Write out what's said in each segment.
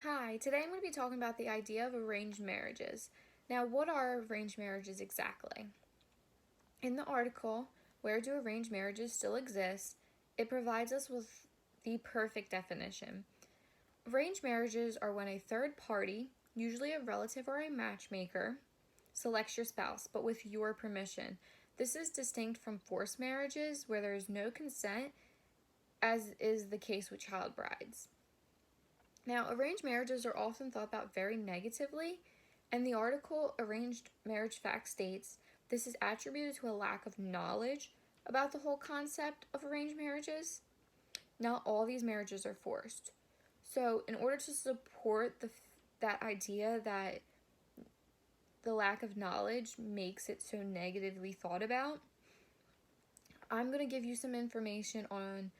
Hi, today I'm going to be talking about the idea of arranged marriages. Now, what are arranged marriages exactly? In the article, Where Do Arranged Marriages Still Exist? It provides us with the perfect definition. Arranged marriages are when a third party, usually a relative or a matchmaker, selects your spouse, but with your permission. This is distinct from forced marriages where there is no consent, as is the case with child brides. Now, arranged marriages are often thought about very negatively, and the article Arranged Marriage Fact states this is attributed to a lack of knowledge about the whole concept of arranged marriages. Not all these marriages are forced. So, in order to support that idea that the lack of knowledge makes it so negatively thought about, I'm going to give you some information on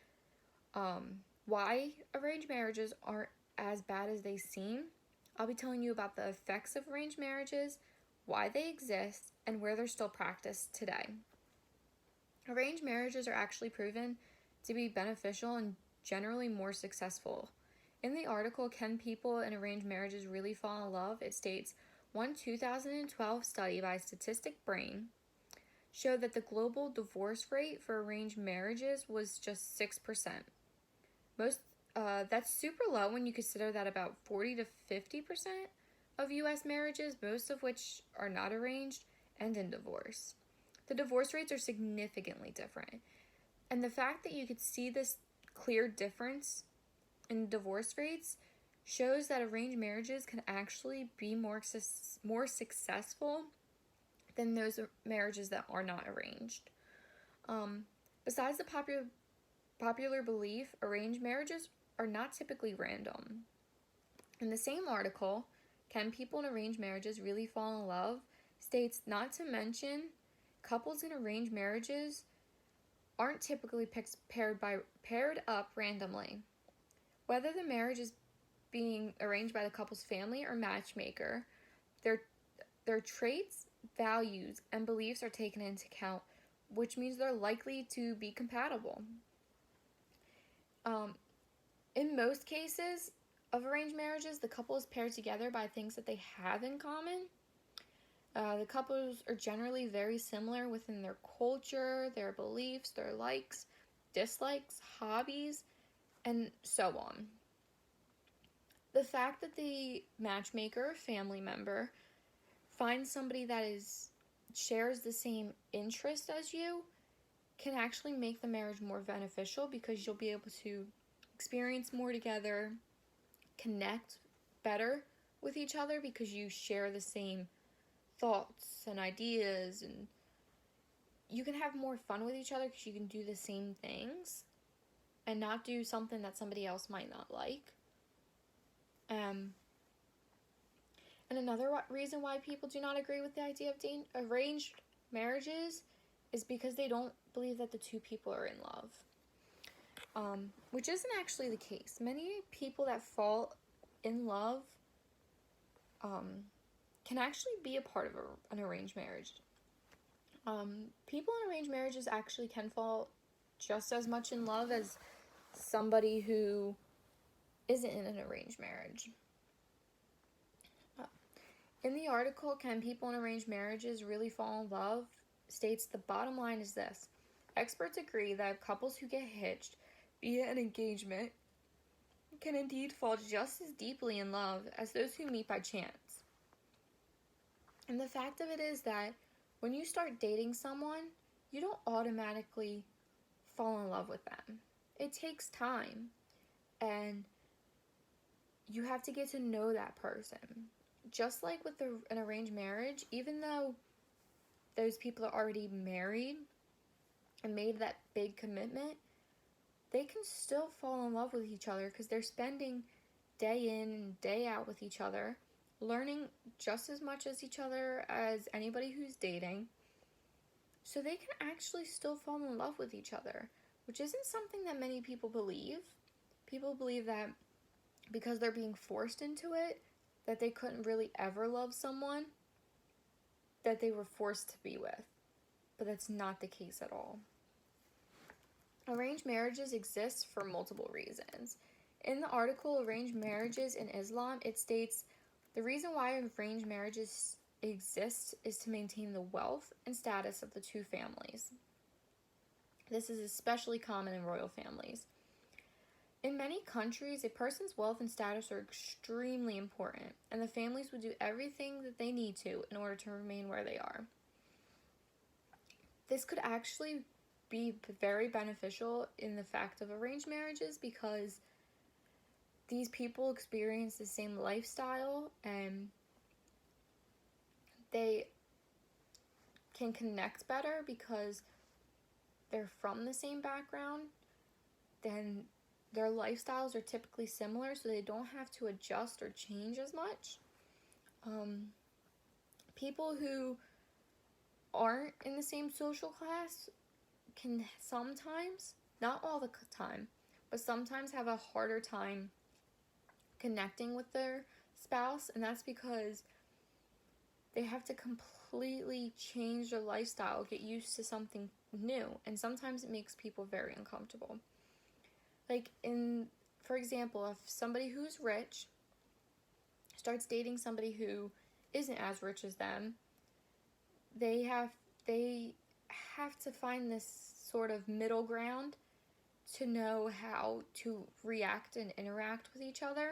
why arranged marriages aren't as bad as they seem. I'll be telling you about the effects of arranged marriages, why they exist, and where they're still practiced today. Arranged marriages are actually proven to be beneficial and generally more successful. In the article, Can People in Arranged Marriages Really Fall in Love? It states, one 2012 study by Statistic Brain showed that the global divorce rate for arranged marriages was just 6%. That's super low when you consider that about 40 to 50% of U.S. marriages, most of which are not arranged, end in divorce. The divorce rates are significantly different. And the fact that you could see this clear difference in divorce rates shows that arranged marriages can actually be more successful than those marriages that are not arranged. Besides the popular belief, arranged marriages are not typically random. In the same article, Can People in Arranged Marriages Really Fall in Love? States, not to mention, couples in arranged marriages aren't typically paired up randomly. Whether the marriage is being arranged by the couple's family or matchmaker, their traits, values, and beliefs are taken into account, which means they're likely to be compatible. In most cases of arranged marriages, the couple is paired together by things that they have in common. The couples are generally very similar within their culture, their beliefs, their likes, dislikes, hobbies, and so on. The fact that the matchmaker or family member finds somebody that shares the same interest as you can actually make the marriage more beneficial because you'll be able to experience more together, connect better with each other because you share the same thoughts and ideas, and you can have more fun with each other because you can do the same things and not do something that somebody else might not like. And another reason why people do not agree with the idea of arranged marriages is because they don't believe that the two people are in love. Which isn't actually the case. Many people that fall in love can actually be a part of an arranged marriage. People in arranged marriages actually can fall just as much in love as somebody who isn't in an arranged marriage. In the article, Can People in Arranged Marriages Really Fall in Love? States the bottom line is this. Experts agree that couples who get hitched via an engagement can indeed fall just as deeply in love as those who meet by chance. And the fact of it is that when you start dating someone, you don't automatically fall in love with them. It takes time, and you have to get to know that person. Just like with an arranged marriage, even though those people are already married and made that big commitment, they can still fall in love with each other because they're spending day in and day out with each other, learning just as much as each other as anybody who's dating. So they can actually still fall in love with each other, which isn't something that many people believe. People believe that because they're being forced into it, that they couldn't really ever love someone that they were forced to be with. But that's not the case at all. Arranged marriages exist for multiple reasons. In the article Arranged Marriages in Islam, it states the reason why arranged marriages exist is to maintain the wealth and status of the two families. This is especially common in royal families. In many countries, a person's wealth and status are extremely important, and the families would do everything that they need to in order to remain where they are. This could actually be very beneficial in the fact of arranged marriages because these people experience the same lifestyle and they can connect better because they're from the same background. Then their lifestyles are typically similar, so they don't have to adjust or change as much. People who aren't in the same social class can sometimes, not all the time, but sometimes have a harder time connecting with their spouse, and that's because they have to completely change their lifestyle, get used to something new, and sometimes it makes people very uncomfortable. Like for example, if somebody who's rich starts dating somebody who isn't as rich as them, they have to find this sort of middle ground to know how to react and interact with each other,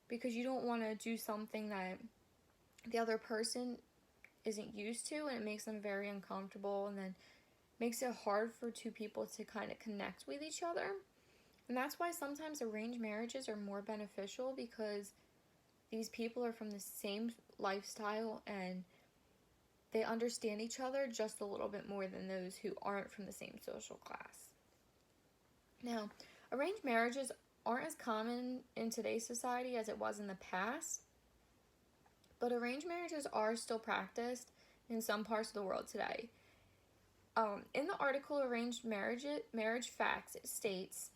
because you don't want to do something that the other person isn't used to, and it makes them very uncomfortable, and then makes it hard for two people to kind of connect with each other. And that's why sometimes arranged marriages are more beneficial, because these people are from the same lifestyle and they understand each other just a little bit more than those who aren't from the same social class. Now, arranged marriages aren't as common in today's society as it was in the past, but arranged marriages are still practiced in some parts of the world today. In the article Arranged Marriage Facts, it states,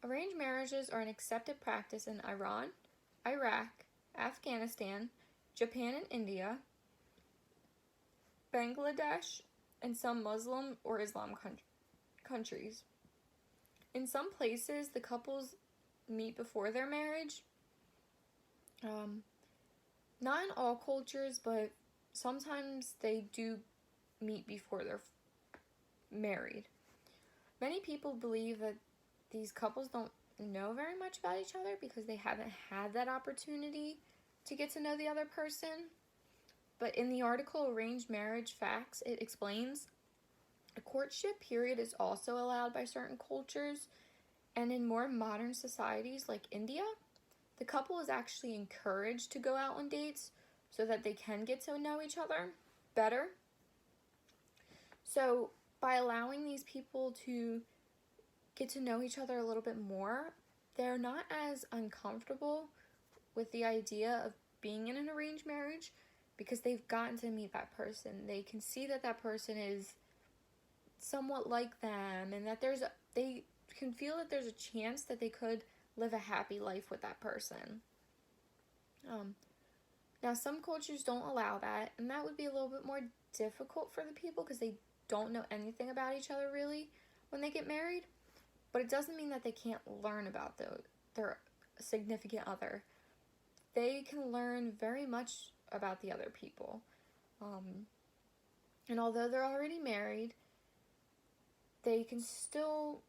arranged marriages are an accepted practice in Iran, Iraq, Afghanistan, Japan and India, Bangladesh, and some Muslim or Islam countries. In some places, the couples meet before their marriage. Not in all cultures, but sometimes they do meet before they're married. Many people believe that these couples don't know very much about each other because they haven't had that opportunity to get to know the other person. But in the article Arranged Marriage Facts, it explains a courtship period is also allowed by certain cultures, and in more modern societies like India, the couple is actually encouraged to go out on dates so that they can get to know each other better. So by allowing these people to get to know each other a little bit more, they're not as uncomfortable with the idea of being in an arranged marriage because they've gotten to meet that person. They can see that that person is somewhat like them, and that they can feel that there's a chance that they could live a happy life with that person. Now, some cultures don't allow that, and that would be a little bit more difficult for the people because they don't know anything about each other really when they get married. But it doesn't mean that they can't learn about their significant other. They can learn very much about the other people. And although they're already married, they can still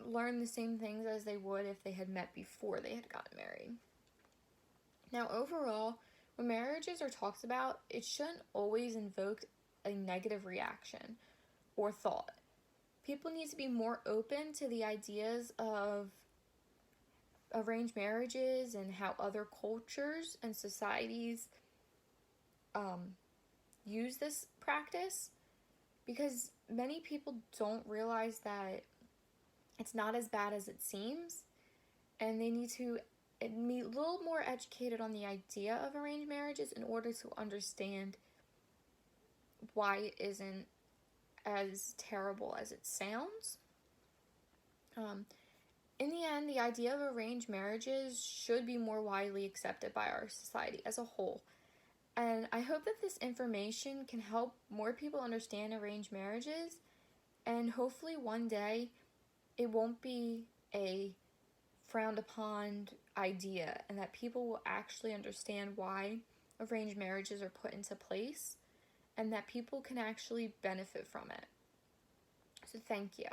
learn the same things as they would if they had met before they had gotten married. Now, overall, when marriages are talked about, it shouldn't always invoke a negative reaction or thought. People need to be more open to the ideas of arranged marriages and how other cultures and societies use this practice, because many people don't realize that it's not as bad as it seems, and they need to be a little more educated on the idea of arranged marriages in order to understand why it isn't as terrible as it sounds. In the end, the idea of arranged marriages should be more widely accepted by our society as a whole. And I hope that this information can help more people understand arranged marriages, and hopefully one day it won't be a frowned upon idea, and that people will actually understand why arranged marriages are put into place and that people can actually benefit from it. So thank you.